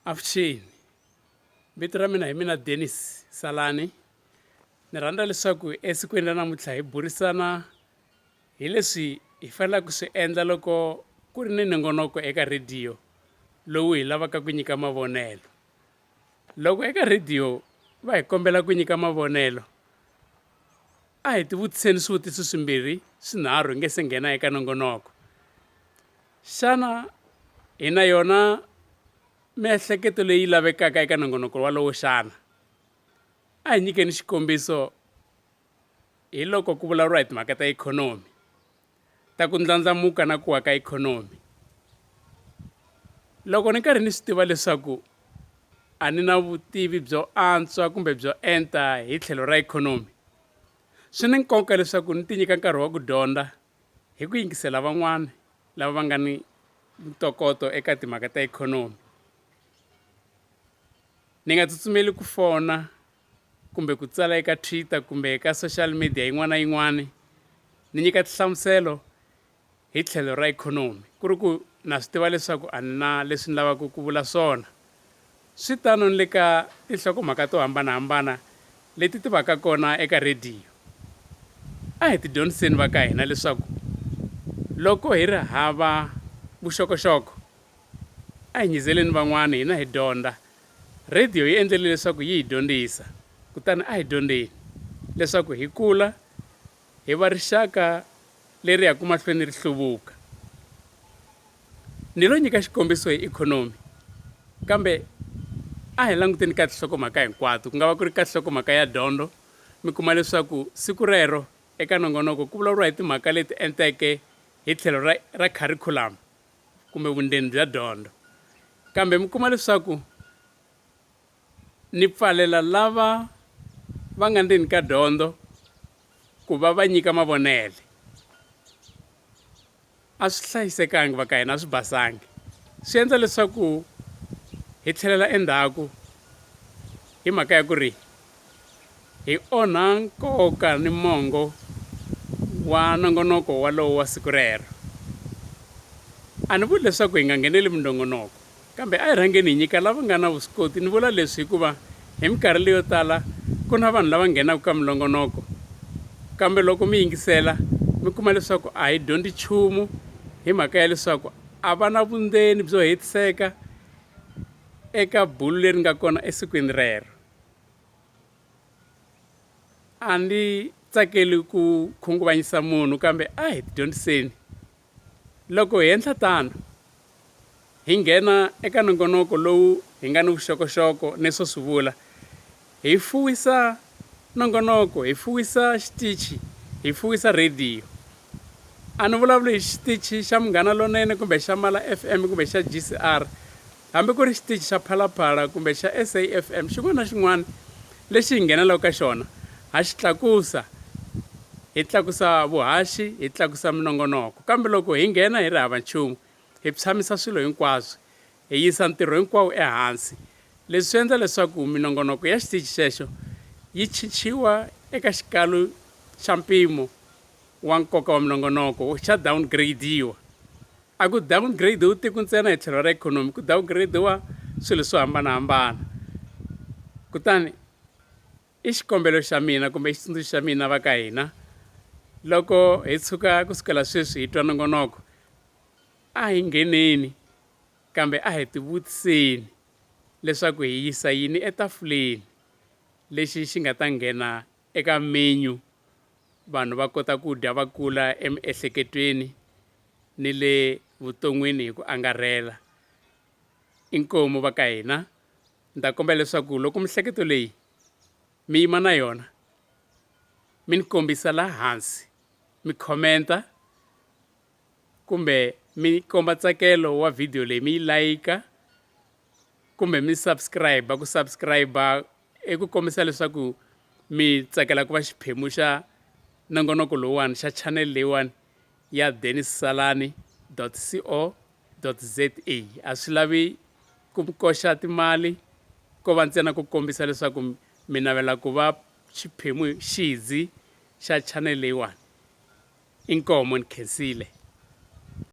Avuxeni, vito ra mina hi mina Dennis Salani. Ni rhandza leswaku esikwini ra namuntlha hi burisana hi leswi hi faneleke swi endla loko ku ri ni nongonoko eka rhediyo lowu hi lavaka ku nyika mavonelo. Loko eka rhediyo va hi kombela ku nyika mavonelo, a hi tivutiseni swivutiso swimbirhi swinharhu hi nge se nghena eka nongonoko. Xana hi na yona miehleketo leyi lavekaka eka nongonoko walowo xana? A hi nyikeni xikombiso hi loko ku vulavuriwa hi timhaka ta ikhonomi, ta ku ndlandlamuka na ku wa ka ikhonomi. Loko ni karhi ni swi tiva leswaku a ni na vutivi byo antswa kumbe byo enta hi tlhelo ra ikhonomi, swi ni nkoka leswaku ni ti nyika nkarhi wa ku dyondza hi ku yingisela van'wana lava va nga ni ntokoto eka timhaka ta ikhonomi. Ni nga tsutsumeli ku fona kumbe ku tsala eka Twitter kumbe eka social media yin'wana na yin'wana ni nyika tinhlamuselo hi tlhelo ra ikhonomi ku ri ku na swi tiva leswaku a ni na leswi ni lavaka ku vula swona. Swi tano ni le ka tinhlokomhaka to hambanahambana leti ti va ka kona eka rhediyo. A hi ti dyondziseni va ka hina leswaku loko hi ri hava vuxokoxoko, a hi nyizeleni van'wana hina hi dyondza. Rhediyo yi endlele leswaku yi hi dyondzisa, kutani a hi dyondzeni leswaku hi kula hi va rixaka leri yaka mahlweni ri hluvuka. Ni lo nyika xikombiso hi ikhonomi, kambe a hi languteni ka tinhlokomhaka hinkwato, ku nga va ku ri ka nhlokomhaka ya dyondzo. Mi kuma leswaku siku rero eka nongonoko ku vulavuriwa hi timhaka leti enteke hi tlhelo ra curriculum kumbe vundzeni bya dyondzo. Kambe mi kuma leswaku ni pfalela lava va nga ndzeni ka dyondzo ku va nyika mavonele. A swi hlayisekangi va ka hina, a swi basangi. Swi endla leswaku hi tlhelela endzhaku hi mhaka ya ku ri hi onha nkoka ni mongo wa nongonoko walowo wa siku rero. A ni vuli leswaku hi nga ngheneli minongonoko, kambe a hi rhangeni hi nyika lava nga na vuswikoti. Ni vula leswi hikuva hi minkarhi leyo tala ku na vanhu lava nghenaka ka minongonoko, kambe loko mi yingisela mi kuma leswaku a hi dyondzi nchumu hi mhaka ya leswaku a va na vundzeni byo hetiseka eka bulu leri nga kona esikwini rero. A ndi tsakeli ku khunguvanyisa munhu, kambe a hi ti dyondziseni. Loko hi endla tano hi nghena eka nongonoko lowu hi nga ni vuxokoxoko ni swo swi vula, hi fuwisa nongonoko, hi fuwisa xitichi, hi fuwisa rhediyo. A ni vulavuli hi xitichi xa Munghana Lonene kumbe xa Mala FM kumbe xa GCR, hambi ku ri xitichi xa Phalaphala kumbe xa SAFM, xin'wana na xin'wana lexi hi nghenelaka ka xona ha xi tlakusa. Hi tlakusa vuhaxi, hi tlakusa minongonoko. Kambe loko hi nghena hi ri hava nchumu, hi tshamisa swilo hinkwaswo, hi yisa ntirho hinkwawo ehansi. Leswi swi endla leswaku minongonoko ya xitichi xexo yi chichiwa eka xikalu xa mpimo wa nkoka wa minongonoko, xa downgrade-iwa. A ku downgrade-iwi tiko ntsena hi tlhelo ra ikhonomi, ku downgrade-iwa swilo swo hambanahambana. Kutani i xikombelo xa mina kumbe i xitsundzuxo xa mina va ka hina, loko hi tshuka kusukela sweswi hi twa nongonoko, a hi ngheneni kambe a hi ti vutiseni leswaku hi yisa yini etafuleni lexi xi nga ta nghena eka menu, vanhu va kota ku dya va kula emiehleketweni ni le vuton'wini hi ku angarhela. Inkomu va ka hina. Ni ta kombela leswaku loko miehleketo leyi mi yima na yona, mi ni kombisa laha hansi, mi khomenta kumbe mi komba ntsakelo wa vhidiyo leyi, mi yi layika kumbe mi subscribe. Ku subscribe i ku kombisa leswaku mi tsakela ku va xiphemu xa nongonoko lowuwani, xa channel leyiwani ya dennissalani.co.za. A swi lavi ku koxa timali, ko va ntsena ku kombisa leswaku mi navela ku va xiphemu xidzi xa channel leyiwani. Inkomu, ni khensile.